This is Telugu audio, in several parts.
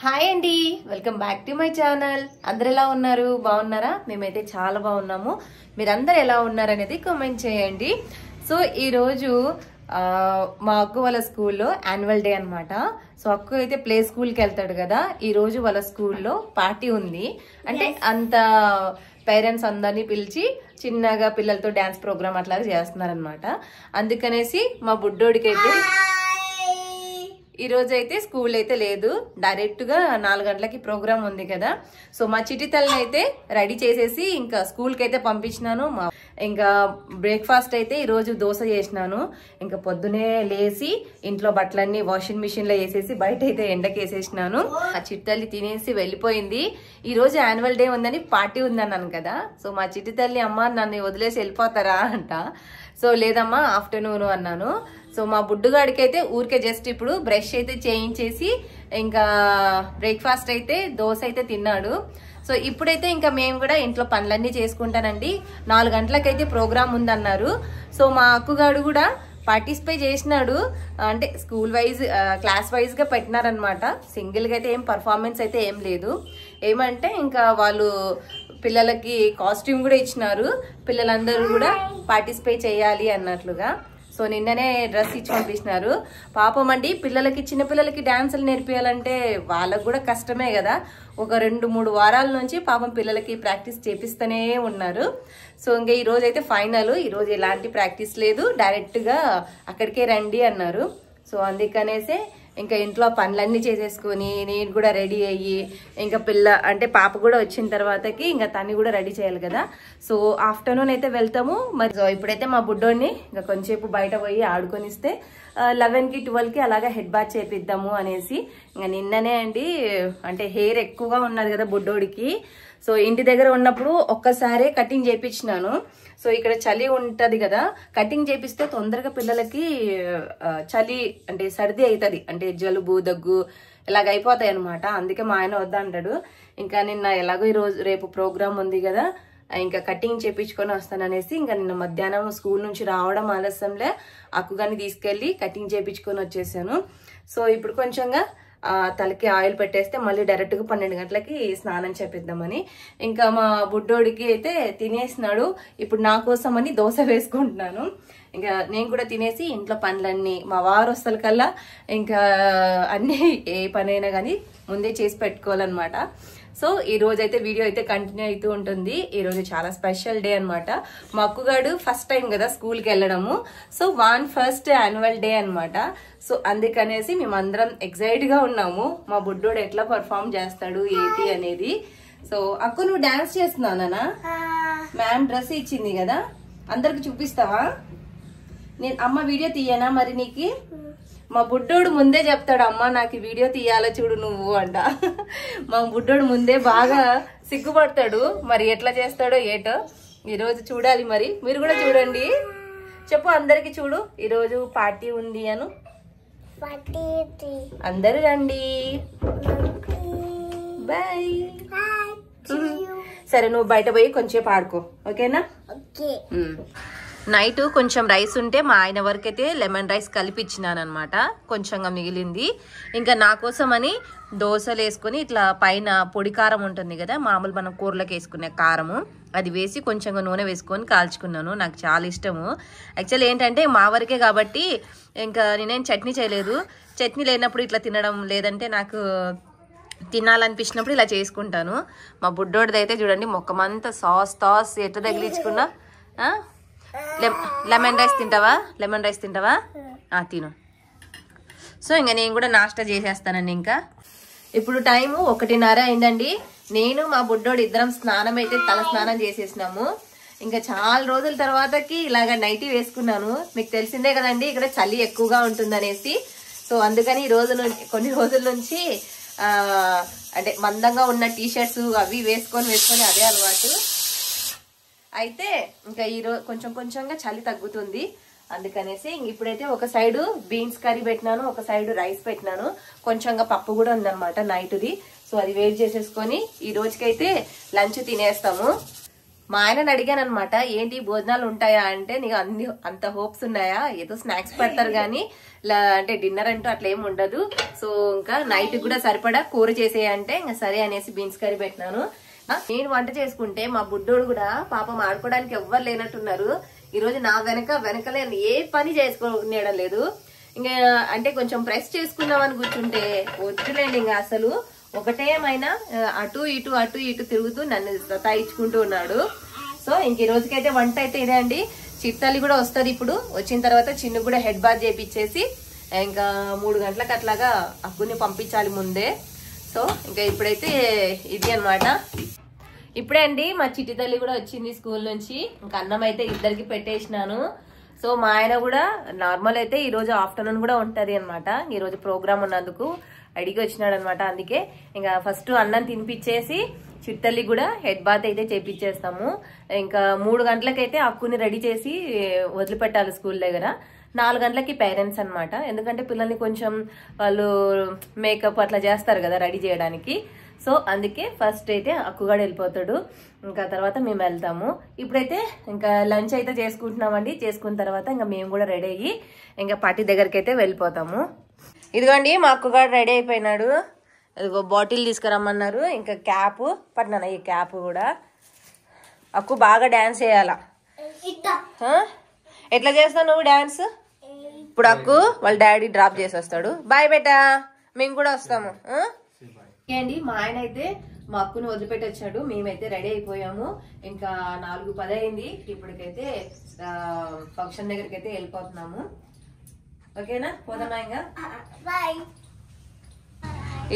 హాయ్ అండి, welcome back to my channel. అందరు ఎలా ఉన్నారు? బాగున్నారా? మేమైతే చాలా బాగున్నాము. మీరందరు ఎలా ఉన్నారు అనేది కామెంట్ చేయండి. సో ఈరోజు మా అక్కు వాళ్ళ స్కూల్లో యాన్యువల్ డే అనమాట. సో అక్కు అయితే ప్లే స్కూల్కి వెళ్తాడు కదా, ఈ రోజు వాళ్ళ స్కూల్లో పార్టీ ఉంది. అంటే అంత పేరెంట్స్ అందరినీ పిలిచి చిన్నగా పిల్లలతో డాన్స్ ప్రోగ్రామ్ అట్లాగా చేస్తున్నారనమాట. అందుకనేసి మా బుడ్డోడికి అయితే ఈ రోజు అయితే స్కూల్ అయితే లేదు, డైరెక్ట్ గా 4 గంటలకి ప్రోగ్రామ్ ఉంది కదా. సో మా చిట్టి తల్లిని అయితే రెడీ చేసేసి ఇంకా స్కూల్ కి అయితే పంపించినాను. ఇంకా బ్రేక్ఫాస్ట్ అయితే ఈ రోజు దోశ చేసినాను. ఇంకా పొద్దునే లేసి ఇంట్లో బట్టలన్నీ వాషింగ్ మిషన్ లో వేసేసి బయట అయితే ఎండకి వేసేసినాను. ఆ చిట్టి తల్లి తినేసి వెళ్ళిపోయింది. ఈ రోజు యాన్యువల్ డే ఉందని పార్టీ ఉందన్నాను కదా. సో మా చిట్టి తల్లి అమ్మ నన్ను వదిలేసి వెళ్ళిపోతారా అంట. సో లేదమ్మా ఆఫ్టర్నూన్ అన్నాను. సో మా బుడ్డుగాడికి అయితే ఊరికే జస్ట్ ఇప్పుడు బ్రష్ అయితే చేయించేసి ఇంకా బ్రేక్ఫాస్ట్ అయితే దోశ అయితే తిన్నాడు. సో ఇప్పుడైతే ఇంకా మేము కూడా ఇంట్లో పనులన్నీ చేసుకుంటానండి. 4 గంటలకైతే ప్రోగ్రామ్ ఉందన్నారు. సో మా అక్కుగాడు కూడా పార్టిసిపేట్ చేసినాడు. అంటే స్కూల్ వైజ్ క్లాస్ వైజ్ గా పెట్టినారనమాట. సింగిల్ గా అయితే ఏం పర్ఫార్మెన్స్ అయితే ఏం లేదు. ఏమంటే ఇంకా వాళ్ళు పిల్లలకి కాస్ట్యూమ్ కూడా ఇచ్చినారు, పిల్లలందరూ కూడా పార్టిసిపేట్ చేయాలి అన్నట్లుగా. సో నిన్ననే డ్రెస్ ఇచ్చి పంపించినారు. పాపం అండి, పిల్లలకి చిన్న పిల్లలకి డాన్సులు నేర్పియాలంటే వాళ్ళకు కూడా కష్టమే కదా. ఒక 2-3 వారాల నుంచి పాపం పిల్లలకి ప్రాక్టీస్ చేపిస్తూనే ఉన్నారు. సో ఇంకా ఈ రోజు అయితే ఫైనల్. ఈ రోజు ఎలాంటి ప్రాక్టీస్ లేదు, డైరెక్ట్ గా అక్కడికే రండి అన్నారు. సో అందుకనేసే ఇంకా ఇంట్లో పనులన్నీ చేసేసుకుని నేను కూడా రెడీ అయ్యి ఇంకా పాప కూడా వచ్చిన తర్వాతకి ఇంకా తన్ని కూడా రెడీ చేయాలి కదా. సో ఆఫ్టర్నూన్ అయితే వెళ్తాము మరి. సో ఇప్పుడైతే మా బుడ్డోడిని ఇంకా కొంచెంసేపు బయట పోయి ఆడుకొనిస్తే 11కి 12కి అలాగా హెడ్ బాత్ చేపిద్దాము అనేసి. ఇంకా నిన్ననే అండి, అంటే హెయిర్ ఎక్కువగా ఉన్నది కదా బుడ్డోడికి. సో ఇంటి దగ్గర ఉన్నప్పుడు ఒక్కసారే కటింగ్ చేయించినాను. సో ఇక్కడ చలి ఉంటది కదా, కటింగ్ చేపిస్తే తొందరగా పిల్లలకి చలి అంటే సర్ది అవుతుంది, అంటే జలుబు దగ్గు ఇలాగ అయిపోతాయి అనమాట. అందుకే మా ఆయన వద్దంటాడు. ఇంకా నిన్న ఎలాగో రేపు ప్రోగ్రామ్ ఉంది కదా, ఇంకా కటింగ్ చేపించుకొని వస్తాననేసి ఇంకా నిన్న మధ్యాహ్నం స్కూల్ నుంచి రావడం ఆలస్యంలో అక్కుగాని తీసుకెళ్లి కటింగ్ చేపించుకొని వచ్చేసాను. సో ఇప్పుడు కొంచెంగా తలకి ఆయిల్ పెట్టేస్తే మళ్ళీ డైరెక్ట్ గా 12 గంటలకి స్నానం చేపిద్దామని. ఇంకా మా బుడ్డోడికి అయితే తినేసినాడు. ఇప్పుడు నా కోసం అని దోశ వేసుకుంటున్నాను. ఇంకా నేను కూడా తినేసి ఇంట్లో పనులన్నీ మా వారు వస్తారు కల్లా ఇంకా అన్ని ఏ పనైనా కానీ ముందే చేసి పెట్టుకోవాలన్నమాట. సో ఈ రోజు అయితే వీడియో అయితే కంటిన్యూ అవుతూ ఉంటుంది. ఈ రోజు చాలా స్పెషల్ డే అనమాట. మా అక్కుగాడు ఫస్ట్ టైం కదా స్కూల్కి వెళ్ళడము. సో ఫస్ట్ యాన్యువల్ డే అనమాట. సో అందుకనేసి మేమందరం ఎక్సైట్ గా ఉన్నాము, మా బుడ్డోడు ఎట్లా పర్ఫామ్ చేస్తాడు ఏంటి అనేది. సో అక్కు నువ్వు డాన్స్ చేస్తున్నానా? మ్యామ్ డ్రెస్ ఇచ్చింది కదా, అందరికి చూపిస్తావా? నేను అమ్మ వీడియో తీయనా మరి నీకు? మా బుడ్డోడు ముందే చెప్తాడు, అమ్మ నాకు వీడియో తీయాలో చూడు నువ్వు అంట. మా బుడ్డోడు ముందే బాగా సిగ్గుపడతాడు. మరి ఎట్లా చేస్తాడో ఏటో ఈరోజు చూడాలి. మరి మీరు కూడా చూడండి. చెప్పు అందరికి, చూడు ఈరోజు పార్టీ ఉంది అను. అందరూ రండి, బాయ్. సరే నువ్వు బయట పోయి కొంచెం ఆడుకో, ఓకేనా? నైట్ కొంచెం రైస్ ఉంటే మా ఆయన వరకు అయితే లెమన్ రైస్ కలిపిచ్చినాను అనమాట. కొంచెంగా మిగిలింది. ఇంకా నా కోసం అని దోశలు వేసుకొని ఇట్లా పైన పొడి కారం ఉంటుంది కదా, మామూలు మనం కూరలకు వేసుకునే కారము, అది వేసి కొంచెంగా నూనె వేసుకొని కాల్చుకున్నాను. నాకు చాలా ఇష్టము. యాక్చువల్లీ ఏంటంటే మా వరకే కాబట్టి ఇంకా నేనేం చట్నీ చేయలేదు. చట్నీ లేనప్పుడు ఇట్లా తినడం, లేదంటే నాకు తినాలనిపించినప్పుడు ఇలా చేసుకుంటాను. మా బుడ్డోడిది అయితే చూడండి మొక్కమంతా సాస్ ఎట్లా తగిలించుకున్నా. లెమన్ రైస్ తింటావా? తిను. సో ఇంకా నేను కూడా నాస్టా చేసేస్తానండి. ఇంకా ఇప్పుడు టైము 1:30 అయిందండి. నేను మా బుడ్డోడు ఇద్దరం స్నానం అయితే తల స్నానం చేసేసినాము. ఇంకా చాలా రోజుల తర్వాతకి ఇలాగ నైటీ వేసుకున్నాను. మీకు తెలిసిందే కదండి ఇక్కడ చలి ఎక్కువగా ఉంటుందనేసి. సో అందుకని కొన్ని రోజుల నుంచి అంటే మందంగా ఉన్న టీషర్ట్స్ అవి వేసుకొని అదే అలవాటు. అయితే ఇంకా ఈరోజు కొంచెంగా చలి తగ్గుతుంది. అందుకనేసి ఇప్పుడైతే ఒక సైడు బీన్స్ కర్రీ పెట్టినాను, ఒక సైడు రైస్ పెట్టినాను. కొంచెంగా పప్పు కూడా ఉందన్నమాట నైట్ది. సో అది వేడి చేసేసుకొని ఈ రోజుకైతే లంచ్ తినేస్తాము. మా ఆయనని అడిగాను అనమాట, ఏంటి భోజనాలు ఉంటాయా అంటే, నీకు అంత హోప్స్ ఉన్నాయా, ఏదో స్నాక్స్ పెడతారు కానీ అంటే డిన్నర్ అంటూ అట్లా ఏమి ఉండదు, సో ఇంకా నైట్ కూడా సరిపడా కూర చేసేయంటే ఇంకా సరే అనేసి బీన్స్ కర్రీ పెట్టినాను. నేను వంట చేసుకుంటే మా బుడ్డోడు కూడా పాపం ఆడుకోవడానికి ఎవ్వరు లేనట్టున్నారు. ఈ రోజు నా వెనకలే ఏ పని చేసుకోనేయడం లేదు. ఇంకా అంటే కొంచెం ప్రెస్ చేసుకుందామని కూర్చుంటే వద్దులేండి, ఇంకా అసలు ఒకటేమైనా అటు ఇటు తిరుగుతూ నన్ను సతాయించుకుంటూ ఉన్నాడు. సో ఇంక ఈ రోజుకైతే వంట అయితే ఇదే అండి. చిట్టల్లి కూడా వస్తుంది ఇప్పుడు. వచ్చిన తర్వాత చిన్ను కూడా హెడ్ బాత్ చేపించేసి ఇంకా 3 గంటలకు అట్లాగా అక్కుని పంపించాలి ముందే. సో ఇంకా ఇప్పుడైతే ఇది అనమాట. ఇప్పుడే అండి మా చిట్టి తల్లి కూడా వచ్చింది స్కూల్ నుంచి. ఇంకా అన్నం అయితే ఇద్దరికి పెట్టేసినాను. సో మా ఆయన కూడా నార్మల్ అయితే ఈ రోజు ఆఫ్టర్నూన్ కూడా ఉంటది అనమాట. ఈ రోజు ప్రోగ్రామ్ ఉన్నందుకు అడిగి వచ్చినాడు అనమాట. అందుకే ఇంకా ఫస్ట్ అన్నం తినిపించేసి చిట్టల్లి కూడా హెడ్ బాత్ అయితే చేపించేస్తాము. ఇంకా 3 గంటలకైతే అక్కుని రెడీ చేసి వదిలిపెట్టాలి స్కూల్ దగ్గర. 4 గంటలకి పేరెంట్స్ అనమాట. ఎందుకంటే పిల్లల్ని కొంచెం వాళ్ళు మేకప్ అట్లా చేస్తారు కదా రెడీ చేయడానికి. సో అందుకే ఫస్ట్ అయితే అక్కుగాడు వెళ్ళిపోతాడు, ఇంకా తర్వాత మేము వెళ్తాము. ఇప్పుడైతే ఇంకా లంచ్ అయితే చేసుకుంటున్నామండి. చేసుకున్న తర్వాత ఇంకా మేము కూడా రెడీ అయ్యి ఇంకా పార్టీ దగ్గరికి అయితే వెళ్ళిపోతాము. ఇదిగోండి మా అక్కుగాడు రెడీ అయిపోయినాడు. ఇదిగో బాటిల్ తీసుకురమ్మన్నారు. ఇంకా క్యాప్ పట్టినా, ఈ క్యాప్ కూడా. అక్కు బాగా డాన్స్ చేయాలా. ఎట్లా చేస్తావు నువ్వు డాన్స్? ఇప్పుడు అక్కు వాళ్ళ డాడీ డ్రాప్ చేసి వస్తాడు. బాయ్ బేటా, మేము కూడా వస్తాము. అండి మా ఆయన అయితే మా అక్కుని వదిలిపెట్టి వచ్చాడు. మేమైతే రెడీ అయిపోయాము. ఇంకా 4:10 అయింది. ఇప్పటికైతే ఫంక్షన్ దగ్గరికి అయితే వెళ్ళిపోతున్నాము. ఓకేనా, పోదామా ఇంకా?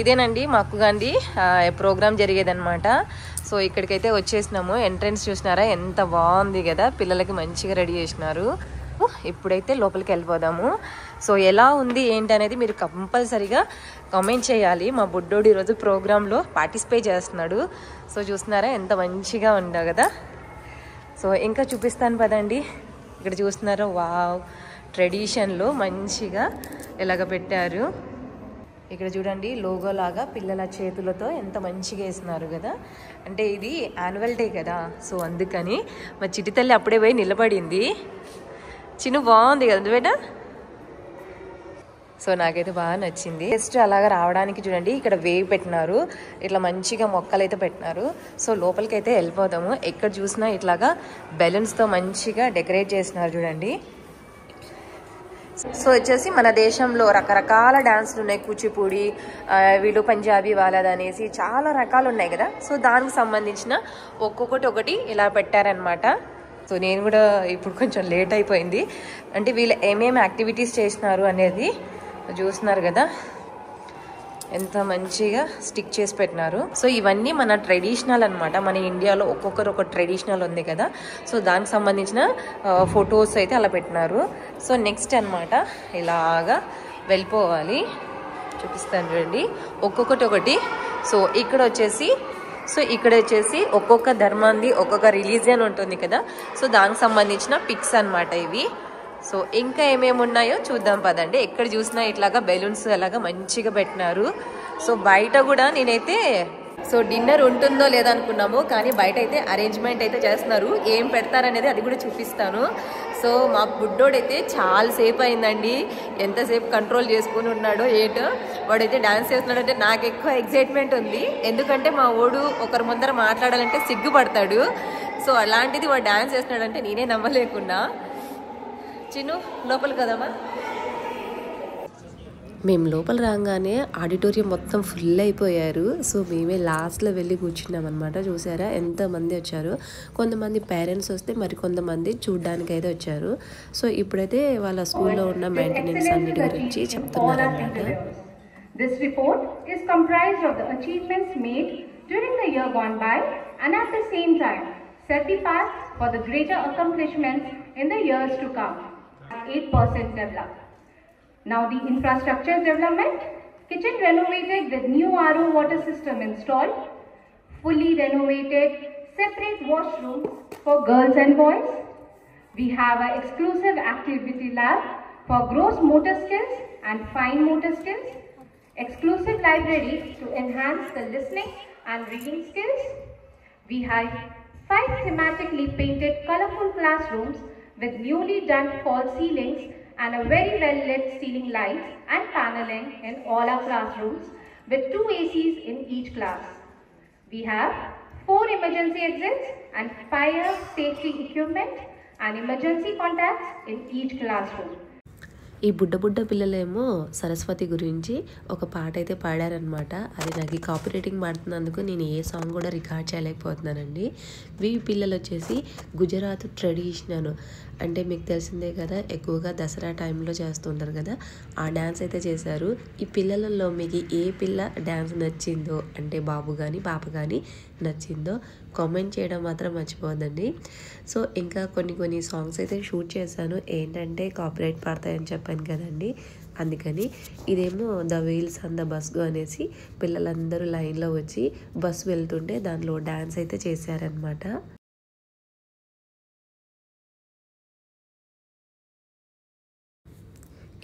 ఇదేనండి మా అక్కు గాంధీ ప్రోగ్రామ్ జరిగేదన్నమాట. సో ఇక్కడికైతే వచ్చేసినాము. ఎంట్రన్స్ చూసినారా ఎంత బాగుంది కదా, పిల్లలకి మంచిగా రెడీ చేసినారు. ఇప్పుడైతే లోపలికి వెళ్ళిపోదాము. సో ఎలా ఉంది ఏంటి అనేది మీరు కంపల్సరీగా కామెంట్ చేయాలి. మా బుడ్డోడు ఈరోజు ప్రోగ్రాంలో పార్టిసిపేట్ చేస్తున్నాడు. సో చూస్తున్నారా ఎంత మంచిగా ఉందో కదా. సో ఇంకా చూపిస్తాను పదండి. ఇక్కడ చూస్తున్నారా, వావ్, ట్రెడిషన్లో మంచిగా ఎలాగ పెట్టారు. ఇక్కడ చూడండి లోగో లాగా పిల్లల చేతులతో ఎంత మంచిగా వేస్తున్నారు కదా. అంటే ఇది యాన్యువల్ డే కదా, సో అందుకని మా చిట్టి తల్లి అప్పుడే పోయి నిలబడింది. చిన్న బాగుంది కదా బేటా. సో నాకైతే బాగా నచ్చింది. జస్ట్ అలాగా రావడానికి చూడండి ఇక్కడ వేవ్ పెట్టినారు, ఇట్లా మంచిగా మొక్కలు అయితే పెట్టినారు. సో లోపలికి అయితే వెళ్ళిపోతాము. ఎక్కడ చూసినా ఇట్లాగా బెలూన్స్తో మంచిగా డెకరేట్ చేసినారు చూడండి. సో వచ్చేసి మన దేశంలో రకరకాల డాన్సులు ఉన్నాయి. కూచిపూడి, వీళ్ళు పంజాబీ వాళ్ళది అనేసి చాలా రకాలు ఉన్నాయి కదా. సో దానికి సంబంధించిన ఒక్కొక్కటి ఇలా పెట్టారనమాట. సో నేను కూడా ఇప్పుడు కొంచెం లేట్ అయిపోయింది. అంటే వీళ్ళు ఏమేమి యాక్టివిటీస్ చేసినారు అనేది చూస్తున్నారు కదా, ఎంత మంచిగా స్టిక్ చేసి పెట్టినారు. సో ఇవన్నీ మన ట్రెడిషనల్ అనమాట. మన ఇండియాలో ఒక్కొక్కరు ఒక ట్రెడిషనల్ ఉంది కదా, సో దానికి సంబంధించిన ఫొటోస్ అయితే అలా పెట్టినారు. సో నెక్స్ట్ అనమాట ఇలాగా వెళ్ళిపోవాలి. చూపిస్తాను చూడండి ఒక్కొక్కటి. సో ఇక్కడ వచ్చేసి ఒక్కొక్క ధర్మాన్ని ఒక్కొక్క రిలీజియన్ ఉంటుంది కదా, సో దానికి సంబంధించిన పిక్స్ అనమాట ఇవి. సో ఇంకా ఏమేమి ఉన్నాయో చూద్దాం పదండి. ఎక్కడ చూసినా ఇట్లాగా బెలూన్స్ అలాగా మంచిగా పెట్టినారు. సో బయట కూడా నేనైతే సో డిన్నర్ ఉంటుందో లేదో అనుకున్నాము, కానీ బయట అయితే అరేంజ్మెంట్ అయితే చేస్తున్నారు. ఏం పెడతారనేది అది కూడా చూపిస్తాను. సో మా బుడ్డోడైతే చాలాసేపు అయిందండి, ఎంతసేపు కంట్రోల్ చేసుకుని ఉన్నాడో ఏంటో. వాడైతే డాన్స్ చేస్తున్నాడంటే నాకు ఎక్కువ ఎగ్జైట్మెంట్ ఉంది. ఎందుకంటే మా ఓడు ఒకరి ముందర మాట్లాడాలంటే సిగ్గుపడతాడు. సో అలాంటిది వాడు డాన్స్ చేస్తున్నాడంటే నేనే నమ్మలేకున్నా. చిన్ను లోపలికి కదమ్మా. మేము లోపల రాగానే ఆడిటోరియం మొత్తం ఫుల్ అయిపోయారు. సో మేమే లాస్ట్లో వెళ్ళి కూర్చున్నాం అనమాట. చూసారా ఎంతమంది వచ్చారు. కొంతమంది పేరెంట్స్ వస్తే మరి కొంతమంది చూడ్డానికి అయితే వచ్చారు. సో ఇప్పుడైతే వాళ్ళ స్కూల్లో ఉన్న మెయింటెనెన్స్ అన్నిటి గురించి చెప్తున్నారు అనమాట. This report is comprised of the achievements made during the year gone by and at the same time set the path for the greater accomplishments in the years to come. 8% developed. Now the infrastructure development, kitchen renovated with new RO water system installed, fully renovated separate washrooms for girls and boys. We have an exclusive activity lab for gross motor skills and fine motor skills, exclusive library to enhance the listening and reading skills. We have 5 thematically painted colorful classrooms with newly done false ceilings and a very well lit ceiling lights and paneling in all our classrooms with 2 ACs in each class. We have 4 emergency exits and fire safety equipment and emergency contacts in each classroom. ఈ బుడ్డ పిల్లలేమో సరస్వతి గురించి ఒక పాట అయితే పాడారనమాట. అది నాకు కాపీరైటింగ్ పాడుతున్నందుకు నేను ఏ సాంగ్ కూడా రికార్డ్ చేయలేకపోతున్నానండి. ఈ పిల్లలు వచ్చేసి గుజరాత్ ట్రెడిషనల్ అంటే మీకు తెలిసిందే కదా, ఎక్కువగా దసరా టైంలో చేస్తుంటారు కదా, ఆ డ్యాన్స్ అయితే చేశారు. ఈ పిల్లలలో మీకు ఏ పిల్ల డ్యాన్స్ నచ్చిందో, అంటే బాబు కానీ పాప కానీ నచ్చిందో కామెంట్ చేయడం మాత్రం మర్చిపోవద్దండి. సో ఇంకా కొన్ని సాంగ్స్ అయితే షూట్ చేశాను. ఏంటంటే కాపీరైట్ పడతాయని చెప్పాను కదండి, అందుకని ఇదేమో the wheels on the bus అనేసి పిల్లలందరూ లైన్లో వచ్చి బస్సు వెళ్తుంటే దానిలో డ్యాన్స్ అయితే చేశారనమాట.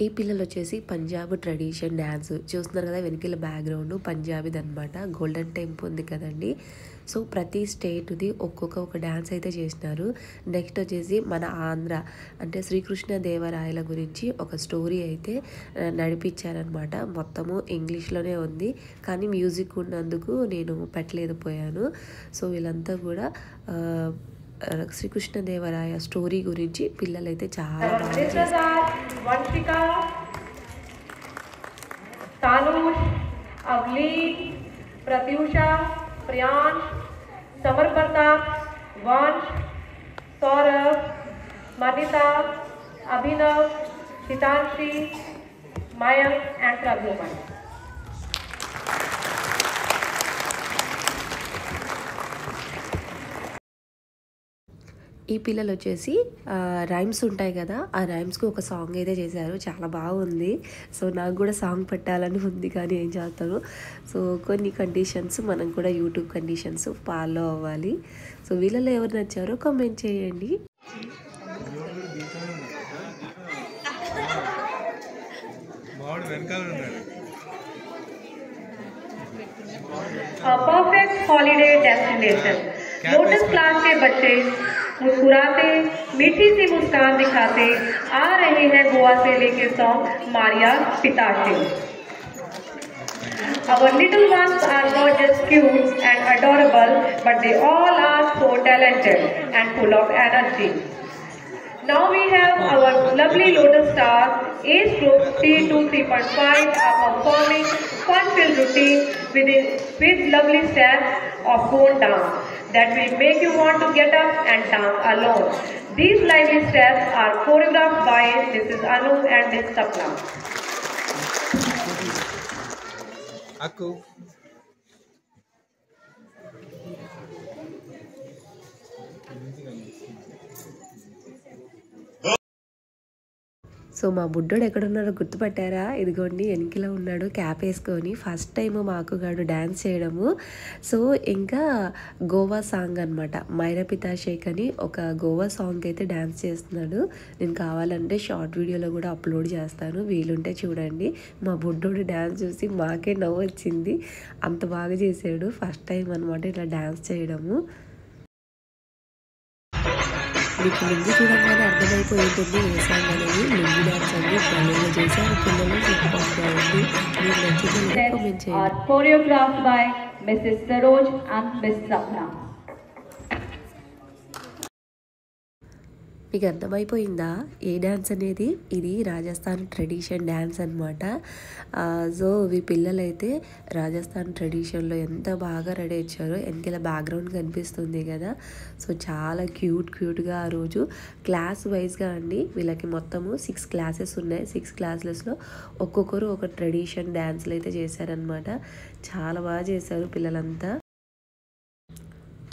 ఈ పిల్లలు వచ్చేసి పంజాబ్ ట్రెడిషన్ డ్యాన్స్ చూస్తున్నారు కదా, వెనకాల బ్యాక్గ్రౌండ్ పంజాబీది అనమాట. గోల్డెన్ టెంపుల్ ఉంది కదండి, సో ప్రతి స్టేట్ది ఒక డ్యాన్స్ అయితే చేసినారు. నెక్స్ట్ వచ్చేసి మన ఆంధ్ర అంటే శ్రీకృష్ణ దేవరాయల గురించి ఒక స్టోరీ అయితే నడిపించారనమాట. మొత్తము ఇంగ్లీష్లోనే ఉంది, కానీ మ్యూజిక్ ఉన్నందుకు నేను పెట్టలేకపోయాను. సో వీళ్ళంతా కూడా శ్రీకృష్ణ దేవరాయ స్టోరీ గురించి పిల్లలైతే చాలా బాగా చేస్తారు. Vanshika, Tanush, Avli, Pratyusha, Priyansh, Samar Pratap, Vansh, Saurabh, Manita, Abhinav, Hitanshi, Mayank and Prabhuman. ఈ పిల్లలు వచ్చేసి రైమ్స్ ఉంటాయి కదా, ఆ రైమ్స్కి ఒక సాంగ్ అయితే చేశారు, చాలా బాగుంది. సో నాకు కూడా సాంగ్ పెట్టాలని ఉంది, కానీ ఏం చేస్తాను. సో కొన్ని కండిషన్స్ మనం కూడా యూట్యూబ్ కండిషన్స్ ఫాలో అవ్వాలి. సో వీళ్ళలో ఎవరు నచ్చారో కామెంట్ చేయండి. A perfect holiday destination. Lotus class के बच्चे मुस्कुराते मीठी सी मुस्कान दिखाते आ रहे हैं गोवा से लेके सॉन्ग मारिया पिताशे. Our little ones are not just cute and adorable, but they all are so talented and full of energy. Now we have our lovely Lotus stars, age group 3 to 3.5 are performing fun-filled routine with lovely steps of bone dance that will make you want to get up and dance alone. These lively steps are choreographed by Mrs. Anu and Ms. Sapna. Aku. So మా బుడ్డోడు ఎక్కడున్నారో గుర్తుపట్టారా? ఇదిగోండి వెనకలో ఉన్నాడు క్యాప్ వేసుకొని. ఫస్ట్ టైం మా అక్కగాడు డ్యాన్స్ చేయడము. సో ఇంకా గోవా సాంగ్ అనమాట, మైరా పితాషేక్ అని ఒక గోవా సాంగ్ అయితే డ్యాన్స్ చేస్తున్నాడు. నేను కావాలంటే షార్ట్ వీడియోలో కూడా అప్లోడ్ చేస్తాను, వీలుంటే చూడండి. మా బుడ్డోడు డ్యాన్స్ చూసి మాకే నవ్వు వచ్చింది, అంత బాగా చేసాడు. ఫస్ట్ టైం అనమాట ఇట్లా డ్యాన్స్ చేయడము. మీకు లింగి చూడంగానే అర్థమైపోయి ఉంటుంది ఏ సాంగ్ అనేది. లింగి డాన్స్ అండి, పిల్లలు చేశారు, పిల్లలు చూసుకోండి. మీరు నచ్చింది కామెంట్ చేయండి. Choreographed by Mrs. Saroj and Ms. Sapna. మీకు అర్థమైపోయిందా ఏ డ్యాన్స్ అనేది? ఇది రాజస్థాన్ ట్రెడిషన్ డ్యాన్స్ అనమాట. సో ఈ పిల్లలైతే రాజస్థాన్ ట్రెడిషన్లో ఎంత బాగా రెడీ ఇచ్చారో. వెనకాల బ్యాక్గ్రౌండ్ కనిపిస్తుంది కదా, సో చాలా క్యూట్గా ఆ రోజు క్లాస్ వైజ్గా అండి. వీళ్ళకి మొత్తము 6 క్లాసెస్ ఉన్నాయి. 6 క్లాసెస్లో ఒక్కొక్కరు ఒక ట్రెడిషన్ డ్యాన్స్లు అయితే చేశారనమాట. చాలా బాగా చేశారు పిల్లలంతా.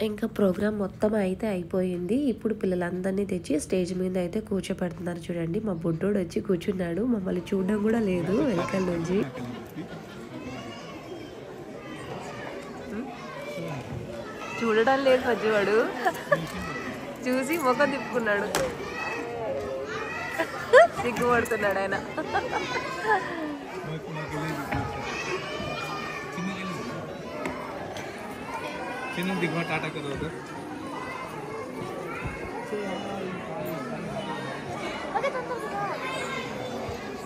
ఇంకా ప్రోగ్రామ్ మొత్తం అయితే అయిపోయింది. ఇప్పుడు పిల్లలందరినీ తెచ్చి స్టేజ్ మీద అయితే కూర్చోపెడుతున్నారు. చూడండి మా బుడ్డోడు వచ్చి కూర్చున్నాడు, మమ్మల్ని చూడడం కూడా లేదు వెనకాల నుంచి. చూడడం లేదు పచ్చివాడు, చూసి ముఖం తిప్పుకున్నాడు, సిగ్గుపడుతున్నాడు ఆయన. టాటా కదా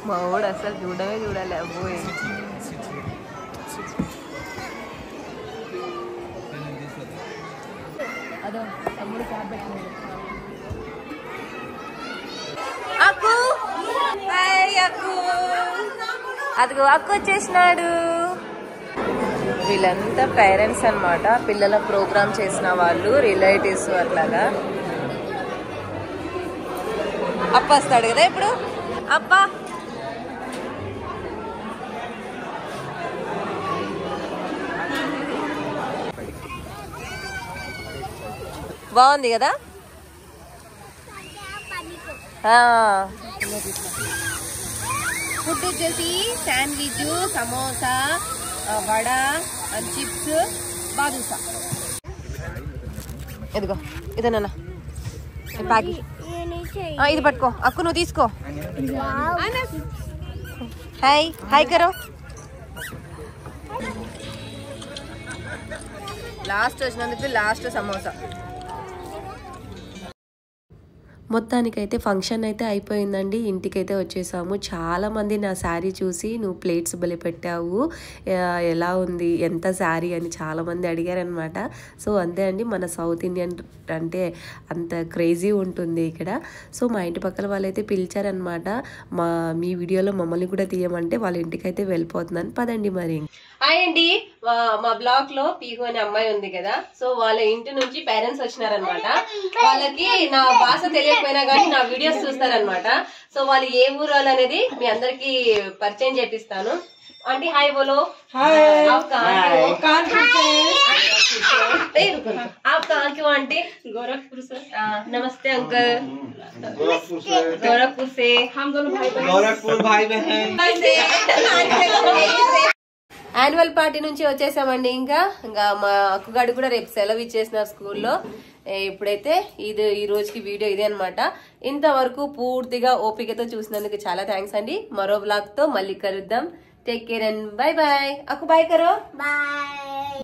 మా వాడు అసలు చూడమే చూడాలి అబ్బోయ్. అదో తమ్ముడు క్యాబ్ పెట్టినాడు. అక్కు హాయ్ అక్కు. అదిగో అక్కు వచ్చేసినాడు. వీళ్ళంతా పేరెంట్స్ అన్నమాట, పిల్లల ప్రోగ్రామ్ చేసిన వాళ్ళు, రిలేటివ్స్ అట్లాగా. అప్ప వస్తాడు కదా ఇప్పుడు. అప్ప బాగుంది కదా. ఫుడ్ వచ్చేసి శాండ్విచ్, సమోసా, వడ, చిప్స్, బాదుషా. ఇదిగో ఇదేనా ప్యాకెట్. ఇది పట్టుకో అక్కు, నువ్వు తీసుకో. హాయ్ హాయ్ కరో. లాస్ట్ వచ్చినందుకు లాస్ట్ సమోసా. మొత్తానికైతే ఫంక్షన్ అయితే అయిపోయిందండి. ఇంటికైతే వచ్చేసాము. చాలామంది నా శారీ చూసి నువ్వు ప్లేట్స్ బలి పెట్టావు, ఎలా ఉంది, ఎంత శారీ అని చాలామంది అడిగారనమాట. సో అంతే అండి, మన సౌత్ ఇండియన్ అంటే అంత క్రేజీ ఉంటుంది ఇక్కడ. సో మా ఇంటి పక్కన వాళ్ళైతే పిలిచారనమాట, మీ వీడియోలో మమ్మల్ని కూడా తీయమంటే వాళ్ళ ఇంటికైతే వెళ్ళిపోతున్నాను. పదండి మరి. హాయ్ అండి, మా బ్లాక్ లో పీహు అనే అమ్మాయి ఉంది కదా, సో వాళ్ళ ఇంటి నుంచి పేరెంట్స్ వచ్చినారనమాట. వాళ్ళకి నా భాష తెలియకపోయినా కానీ నా వీడియోస్ చూస్తారనమాట. సో వాళ్ళు ఏ ఊరు వాళ్ళు అనేది మీ అందరికి పరిచయం చేపిస్తాను. ఆంటీ హాయ్ బోలో. आप कहाँ क्यों आंटी? गोरखपुर से. नमस्ते अंकल. गोरखपुर से. हम दोनों भाई बहन. गोरखपुर भाई बहन. యాన్యువల్ పార్టీ నుంచి వచ్చేసామండి. ఇంకా మా అక్కగాడు కూడా రేపు సెలవు ఇచ్చేసినారు స్కూల్లో. ఇప్పుడైతే ఈ రోజుకి వీడియో ఇదే అనమాట. ఇంతవరకు పూర్తిగా ఓపికతో చూసినందుకు చాలా థ్యాంక్స్ అండి. మరో బ్లాగ్ తో మళ్ళీ కలుద్దాం. Take care and bye bye. అక్కు బాయ్ కరో. బాయ్.